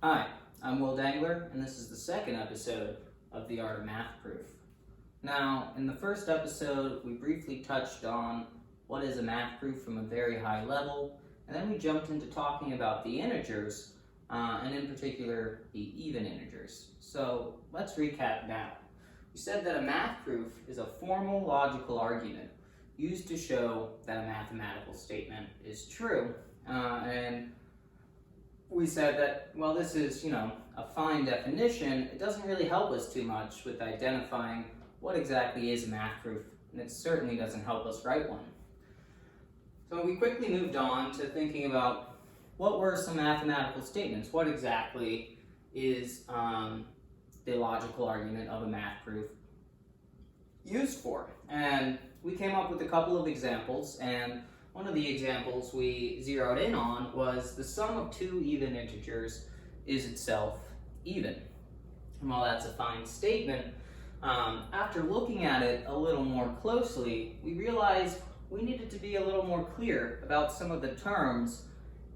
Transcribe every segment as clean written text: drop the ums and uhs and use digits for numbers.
Hi, I'm Will Dangler, and this is the second episode of The Art of Math Proof. Now, in the first episode, we briefly touched on what is a math proof from a very high level, and then we jumped into talking about the integers, and in particular, the even integers. So, let's recap now. We said that a math proof is a formal logical argument used to show that a mathematical statement is true, and we said that, well, this is, a fine definition. It doesn't really help us too much with identifying what exactly is a math proof, and it certainly doesn't help us write one. So we quickly moved on to thinking about what were some mathematical statements. What exactly is the logical argument of a math proof used for? And we came up with a couple of examples, and one of the examples we zeroed in on was the sum of two even integers is itself even. And while that's a fine statement, after looking at it a little more closely, we realized we needed to be a little more clear about some of the terms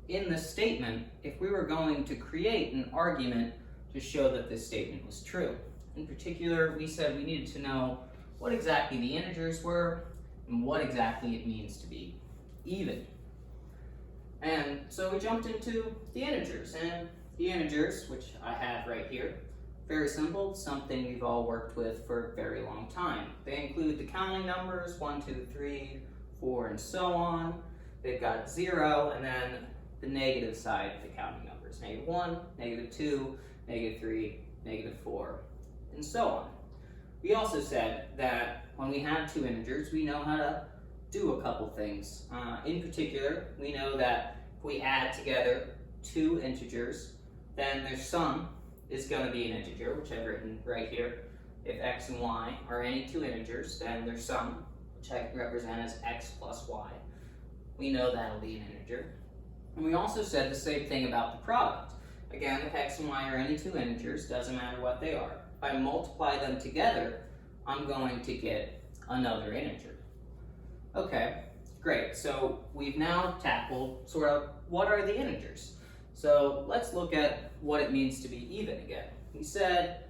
in the statement if we were going to create an argument to show that this statement was true. In particular, we said we needed to know what exactly the integers were and what exactly it means to be even. And so we jumped into the integers, and the integers, which I have right here, very simple, something we've all worked with for a very long time. They include the counting numbers, 1, 2, 3, 4, and so on. They've got 0, and then the negative side of the counting numbers, -1, -2, -3, -4, and so on. We also said that when we have two integers, we know how to do a couple things. In particular, we know that if we add together two integers, then their sum is going to be an integer, which I've written right here. If x and y are any two integers, then their sum, which I represent as x plus y, we know that'll be an integer. And we also said the same thing about the product. Again, if x and y are any two integers, doesn't matter what they are. If I multiply them together, I'm going to get another integer. Okay, great. So we've now tackled sort of what are the integers. So let's look at what it means to be even again. We said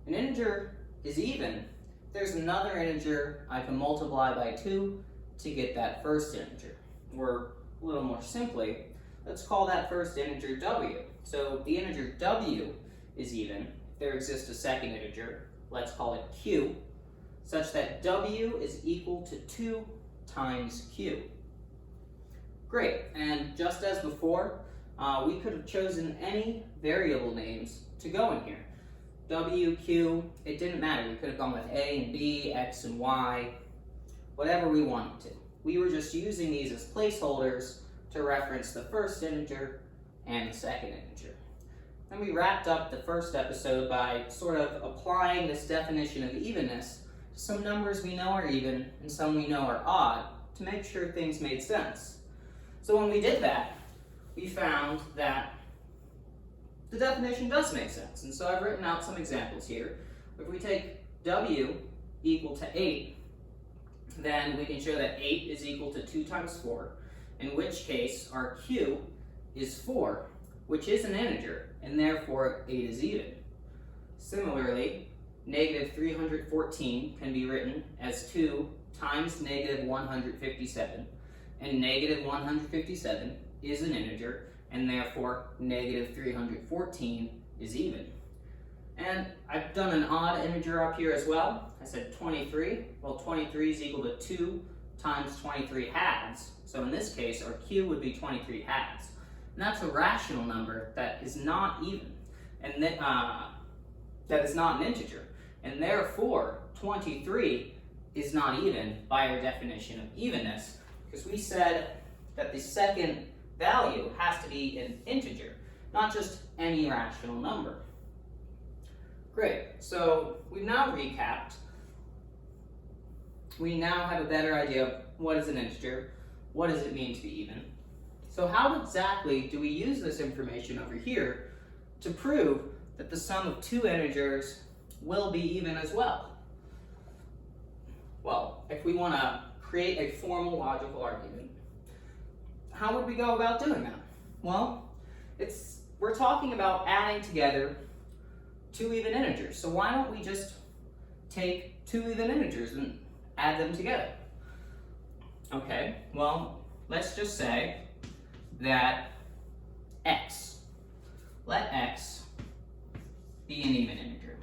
an integer is even. There's another integer I can multiply by 2 to get that first integer. Or a little more simply, let's call that first integer w. So the integer w is even. If there exists a second integer, let's call it q, such that w is equal to 2 times q. Great, and just as before, we could have chosen any variable names to go in here. W, Q, it didn't matter. We could have gone with A and B, X and Y, whatever we wanted to. We were just using these as placeholders to reference the first integer and the second integer. Then we wrapped up the first episode by sort of applying this definition of evenness to some numbers we know are even and some we know are odd to make sure things made sense. So when we did that, we found that the definition does make sense. And so I've written out some examples here. If we take w equal to 8, then we can show that 8 is equal to 2 times 4, in which case our q is 4, which is an integer, and therefore 8 is even. Similarly, negative 314 can be written as 2 times negative 157, and negative 157 is an integer, and therefore negative 314 is even. And I've done an odd integer up here as well. I said 23. Well, 23 is equal to 2 times 23 halves. So in this case, our q would be 23 halves. And that's a rational number that is not even, and that is not an integer. And therefore, 23 is not even by our definition of evenness, because we said that the second value has to be an integer, not just any rational number. Great, so we've now recapped. We now have a better idea of what is an integer, what does it mean to be even. So how exactly do we use this information over here to prove that the sum of two integers will be even as well? Well, if we want to create a formal logical argument, how would we go about doing that? Well, it's we're talking about adding together two even integers. So why don't we just take two even integers and add them together? Okay, well, let's just say that x, let x be an even integer.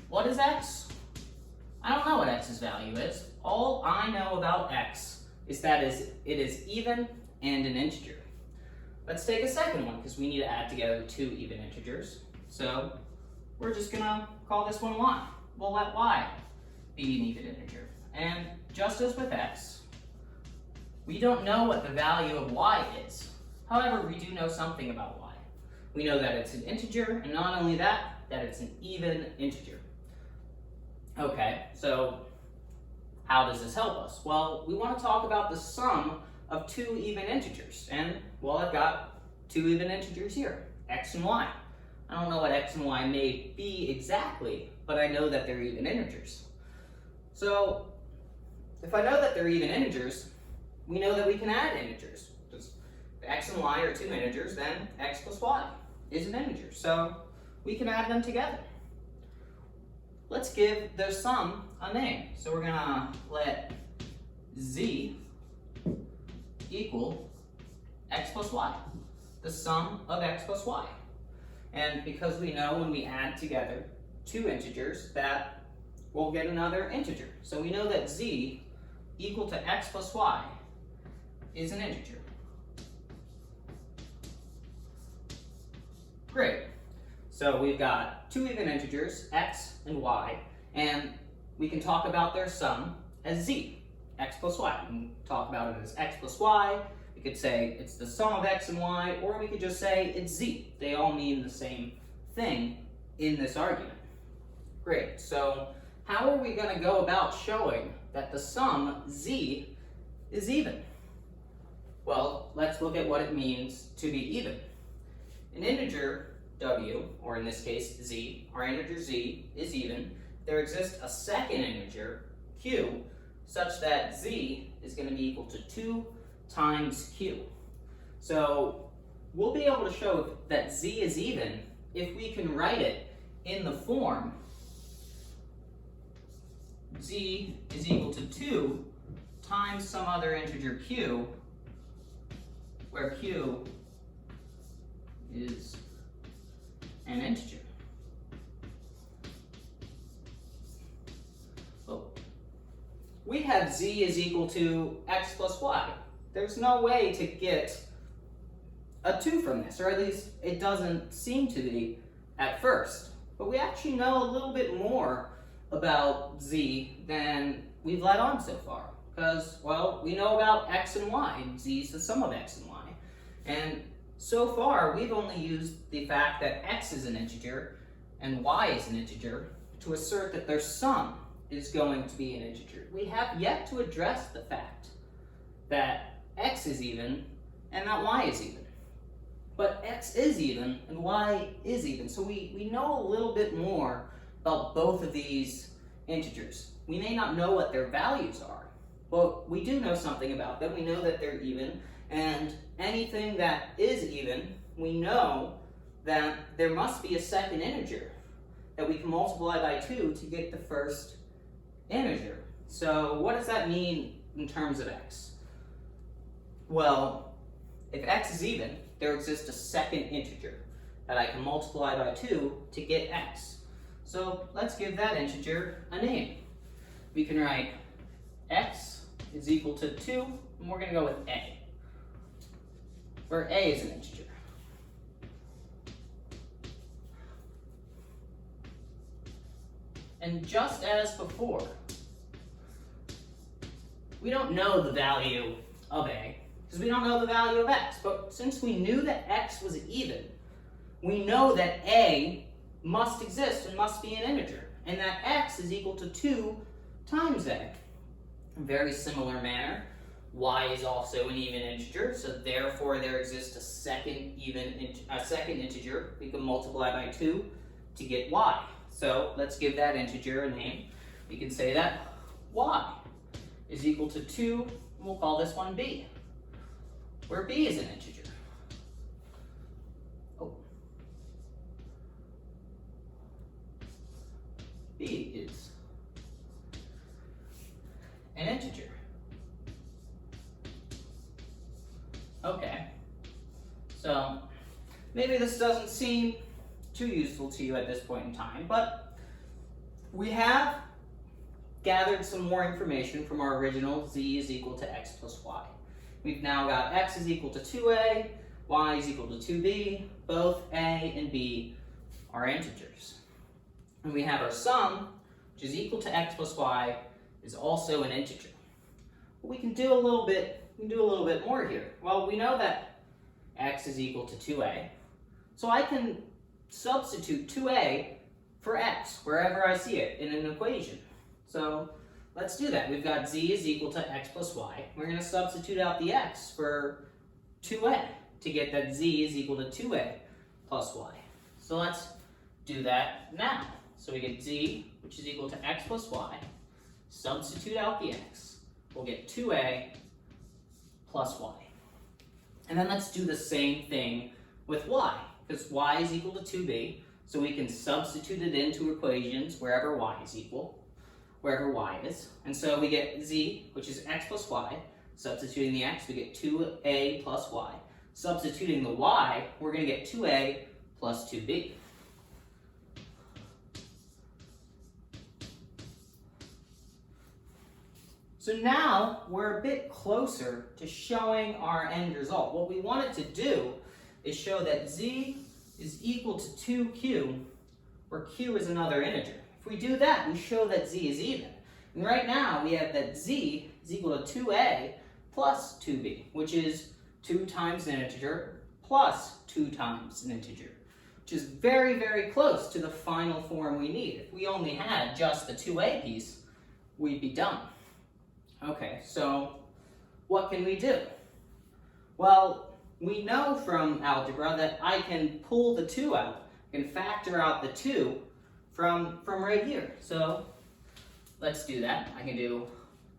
What is x? I don't know what x's value is. All I know about x is that it is even and an integer. Let's take a second one because we need to add together two even integers. So we're just gonna call this one y. We'll let y be an even integer. And just as with x, we don't know what the value of y is. However, we do know something about y. We know that it's an integer, and not only that, that it's an even integer. Okay, so how does this help us? Well, we want to talk about the sum of two even integers. And, well, I've got two even integers here, x and y. I don't know what x and y may be exactly, but I know that they're even integers. So, if I know that they're even integers, we know that we can add integers. If x and y are two integers, then x plus y is an integer. So, we can add them together. Let's give their sum a name. So we're gonna let z equal x plus y, the sum of x plus y. And because we know when we add together two integers that we'll get another integer. So we know that z equal to x plus y is an integer. Great. So we've got two even integers, x and y, and we can talk about their sum as z, x plus y. We can talk about it as x plus y. We could say it's the sum of x and y, or we could just say it's z. They all mean the same thing in this argument. Great. So how are we going to go about showing that the sum z is even? Well, let's look at what it means to be even. An integer w, or in this case z, our integer z is even. There exists a second integer, q, such that z is going to be equal to 2 times q. So we'll be able to show that z is even if we can write it in the form z is equal to 2 times some other integer q, where q is an integer. So we have z is equal to x plus y. There's no way to get a 2 from this, or at least it doesn't seem to be at first. But we actually know a little bit more about z than we've let on so far. Because, well, we know about x and y. Z is the sum of x and y. And so far, we've only used the fact that x is an integer and y is an integer to assert that their sum is going to be an integer. We have yet to address the fact that x is even and that y is even. But x is even and y is even. So we know a little bit more about both of these integers. We may not know what their values are, but we do know something about them. We know that they're even, and anything that is even, we know that there must be a second integer that we can multiply by 2 to get the first integer. So what does that mean in terms of x? Well, if x is even, there exists a second integer that I can multiply by 2 to get x. So let's give that integer a name. We can write x is equal to 2, and we're going to go with a, where a is an integer. And just as before, we don't know the value of a, because we don't know the value of x. But since we knew that x was even, we know that a must exist and must be an integer, and that x is equal to 2 times a. In a very similar manner, y is also an even integer, so therefore there exists a second integer. We can multiply by 2 to get y. So let's give that integer a name. We can say that y is equal to 2, and we'll call this one b, where b is an integer. Oh. B is an integer. Okay, so maybe this doesn't seem too useful to you at this point in time, but we have gathered some more information from our original z is equal to x plus y. We've now got x is equal to 2a, y is equal to 2b, both a and b are integers. And we have our sum, which is equal to x plus y, is also an integer. But we can do a little bit more here. Well, we know that x is equal to 2a, so I can substitute 2a for x wherever I see it in an equation. So let's do that. We've got z is equal to x plus y. We're going to substitute out the x for 2a to get that z is equal to 2a plus y. So let's do that now. So we get z, which is equal to x plus y. Substitute out the x. We'll get 2a plus y. And then let's do the same thing with y, because y is equal to 2b, so we can substitute it into equations wherever y is equal, wherever y is. And so we get z, which is x plus y. Substituting the x, we get 2a plus y. Substituting the y, we're going to get 2a plus 2b. So now we're a bit closer to showing our end result. What we wanted to do is show that z is equal to 2q, where q is another integer. If we do that, we show that z is even. And right now we have that z is equal to 2a plus 2b, which is 2 times an integer plus 2 times an integer, which is very, very close to the final form we need. If we only had just the 2a piece, we'd be done. Okay, so what can we do? Well, we know from algebra that I can pull the 2 out, I can factor out the 2 from right here. So let's do that. I can do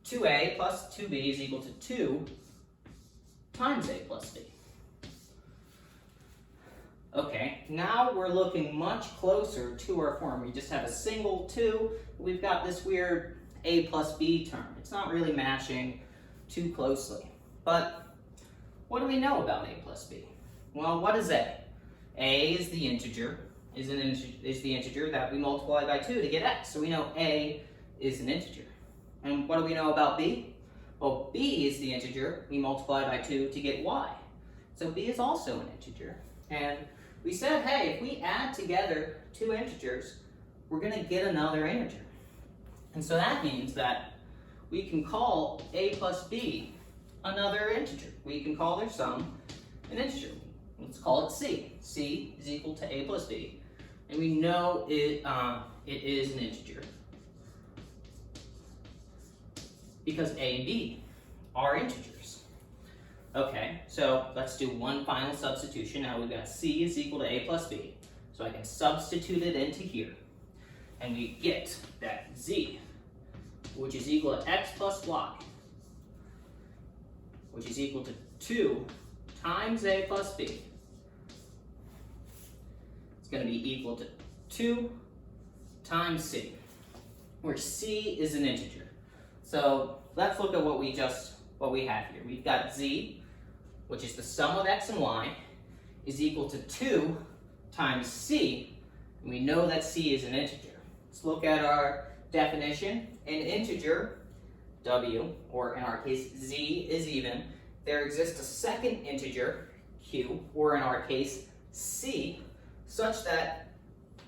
2a plus 2b is equal to 2 times a plus b. Okay, now we're looking much closer to our form. We just have a single 2. We've got this weird a plus b term. It's not really matching too closely. But what do we know about a plus b? Well, what is a? A is the integer, is the integer that we multiply by 2 to get x. So we know a is an integer. And what do we know about b? Well, b is the integer we multiply by 2 to get y. So b is also an integer. And we said, hey, if we add together 2 integers, we're going to get another integer. And so that means that we can call a plus b another integer. We can call their sum an integer. Let's call it c. C is equal to a plus b. And we know it is an integer because a and b are integers. Okay, so let's do one final substitution. Now we've got c is equal to a plus b. So I can substitute it into here. And we get that z, which is equal to x plus y, which is equal to 2 times a plus b. It's going to be equal to 2 times c, where c is an integer. So let's look at what we have here. We've got z, which is the sum of x and y, is equal to 2 times c, and we know that c is an integer. Let's look at our definition. An integer, w, or in our case, z, is even. There exists a second integer, q, or in our case, c, such that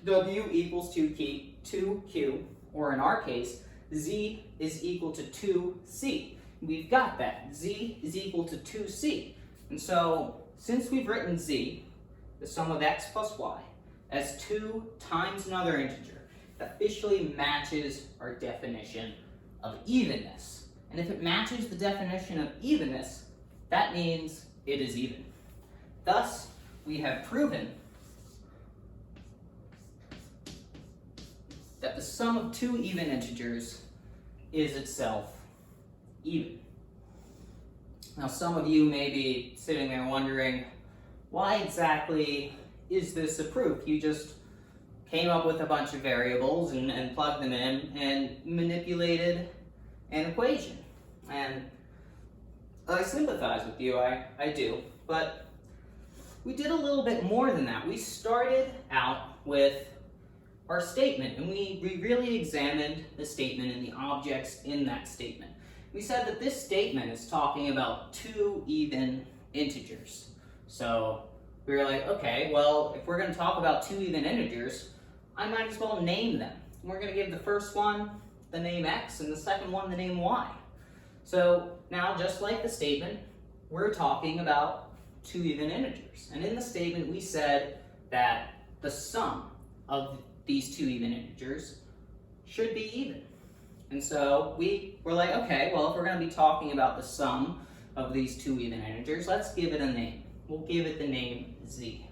w equals 2q, or in our case, z is equal to 2c. We've got that. Z is equal to 2c. And so, since we've written z, the sum of x plus y, as 2 times another integer, officially matches our definition of evenness. And if it matches the definition of evenness, that means it is even. Thus, we have proven that the sum of 2 even integers is itself even. Now, some of you may be sitting there wondering, why exactly is this a proof? You just came up with a bunch of variables and plugged them in and manipulated an equation. And I sympathize with you, I do, but we did a little bit more than that. We started out with our statement, and we really examined the statement and the objects in that statement. We said that this statement is talking about two even integers. So we were like, okay, well, if we're going to talk about two even integers, I might as well name them. We're going to give the first one the name x and the second one the name y. So now, just like the statement, we're talking about two even integers. And in the statement, we said that the sum of these two even integers should be even. And so we were like, okay, well, if we're going to be talking about the sum of these two even integers, let's give it a name. We'll give it the name z.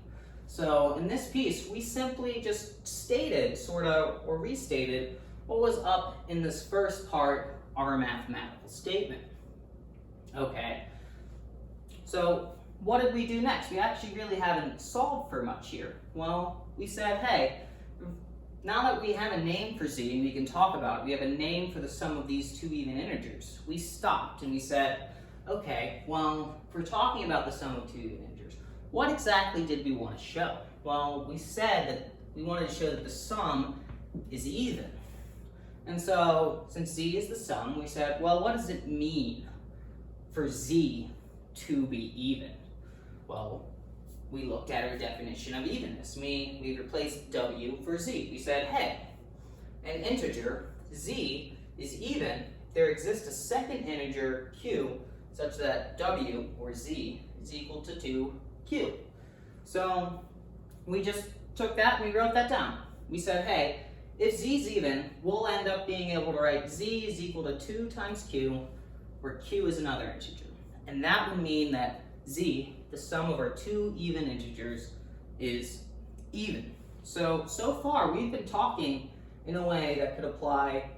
So in this piece, we simply just stated, or restated, what was up in this first part of our mathematical statement. Okay, so what did we do next? We actually really haven't solved for much here. Well, we said, hey, now that we have a name for z and we can talk about it, we have a name for the sum of these two even integers, we stopped and we said, okay, well, if we're talking about the sum of two even integers, what exactly did we want to show? Well, we said that we wanted to show that the sum is even. And so, since z is the sum, we said, well, what does it mean for z to be even? Well, we looked at our definition of evenness. We replaced w for z. We said, hey, an integer, z, is even if there exists a second integer, q, such that w, or z, is equal to 2q. So we just took that and we wrote that down. We said, hey, if z is even, we'll end up being able to write z is equal to 2 times q, where q is another integer. And that would mean that z, the sum of our two even integers, is even. So far we've been talking in a way that could apply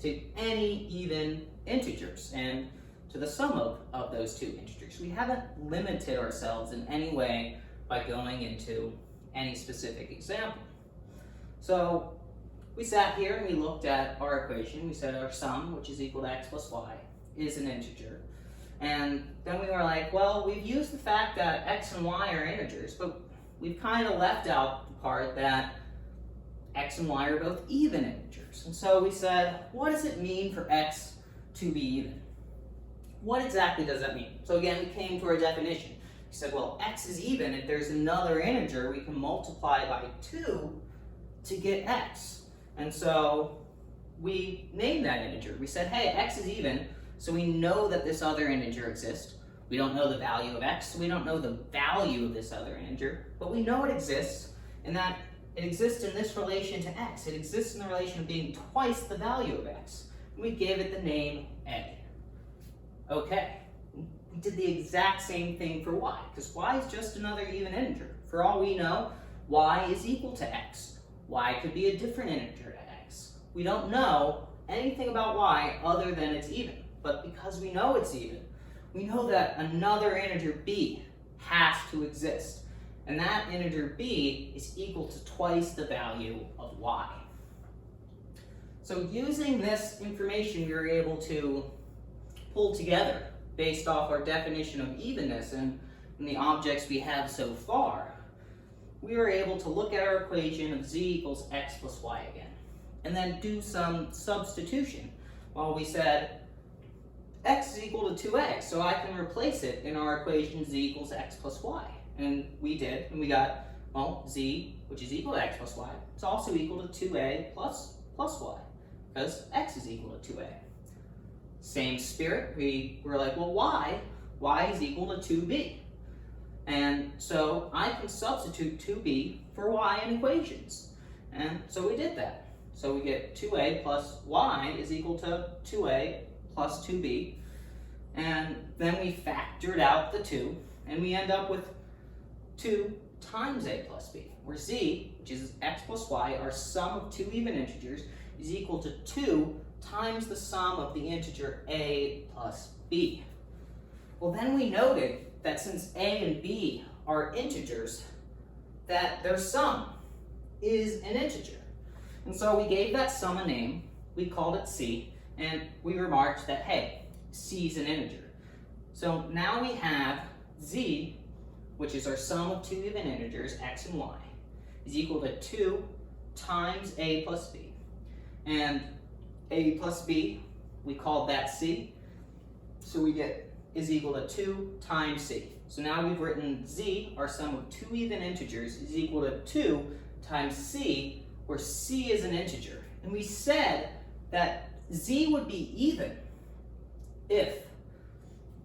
to any even integers and to the sum of those two integers. We haven't limited ourselves in any way by going into any specific example. So we sat here and we looked at our equation. We said our sum, which is equal to x plus y, is an integer. And then we were like, well, we've used the fact that x and y are integers, but we've kind of left out the part that x and y are both even integers. And so we said, what does it mean for x to be even? What exactly does that mean? So again, we came to our definition. We said, well, x is even if there's another integer we can multiply by 2 to get x. And so we named that integer. We said, hey, x is even, so we know that this other integer exists. We don't know the value of x, so we don't know the value of this other integer, but we know it exists, and that it exists in this relation to x. It exists in the relation of being twice the value of x. And we gave it the name a. Okay, we did the exact same thing for y, because y is just another even integer. For all we know, y is equal to x. Y could be a different integer to x. We don't know anything about y other than it's even. But because we know it's even, we know that another integer b has to exist. And that integer b is equal to twice the value of y. So using this information, we were able to pull together, based off our definition of evenness and the objects we have so far, we were able to look at our equation of z equals x plus y again, and then do some substitution. Well, we said x is equal to 2a, so I can replace it in our equation z equals x plus y. And we did, and we got, well, z, which is equal to x plus y, it's also equal to 2a plus y, because x is equal to 2a. Same spirit, we were like, well, y is equal to 2b. And so I can substitute 2b for y in equations. And so we did that. So we get 2a plus y is equal to 2a plus 2b. And then we factored out the 2, and we end up with 2 times a plus b, where z, which is x plus y, our sum of two even integers, is equal to 2 times the sum of the integer a plus b. Well, then we noted that since a and b are integers, that their sum is an integer. And so we gave that sum a name, we called it c, and we remarked that, hey, c is an integer. So now we have z, which is our sum of two even integers, x and y, is equal to 2 times a plus b. And a plus b, we called that c, so we get is equal to 2 times c. So now we've written z, our sum of two even integers, is equal to 2 times c, where c is an integer. And we said that z would be even if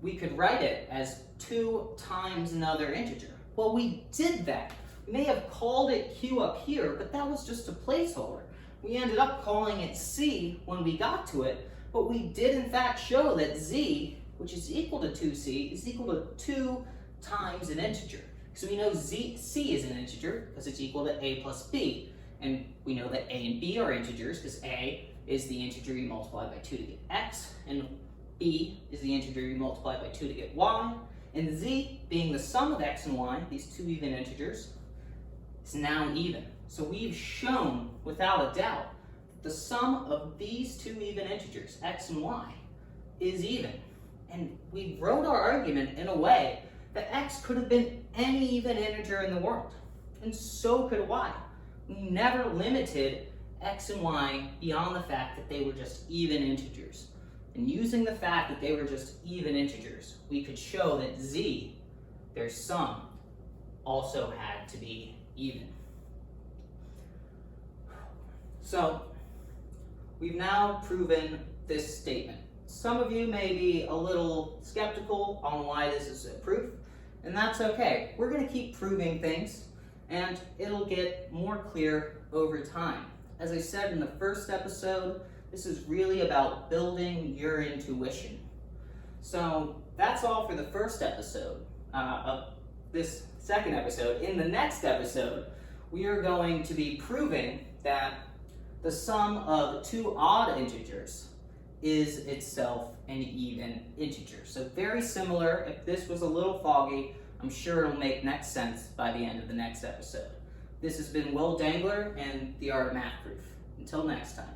we could write it as 2 times another integer. Well, we did that. We may have called it q up here, but that was just a placeholder. We ended up calling it c when we got to it, but we did in fact show that z, which is equal to 2c, is equal to 2 times an integer. So we know c is an integer because it's equal to a plus b. And we know that a and b are integers because a is the integer you multiply by 2 to get x, and b is the integer you multiply by 2 to get y. And z, being the sum of x and y, these two even integers, is now even. So we've shown, without a doubt, that the sum of these two even integers, x and y, is even. And we wrote our argument in a way that x could have been any even integer in the world, and so could y. We never limited x and y beyond the fact that they were just even integers. And using the fact that they were just even integers, we could show that z, their sum, also had to be even. So, we've now proven this statement. Some of you may be a little skeptical on why this is a proof, and that's okay. We're going to keep proving things, and it'll get more clear over time. As I said in the first episode, this is really about building your intuition. So that's all for the first episode of this second episode. In the next episode, we are going to be proving that the sum of two odd integers is itself an even integer. So very similar. If this was a little foggy, I'm sure it'll make next sense by the end of the next episode. This has been Will Dangler and the Art of Math Proof. Until next time.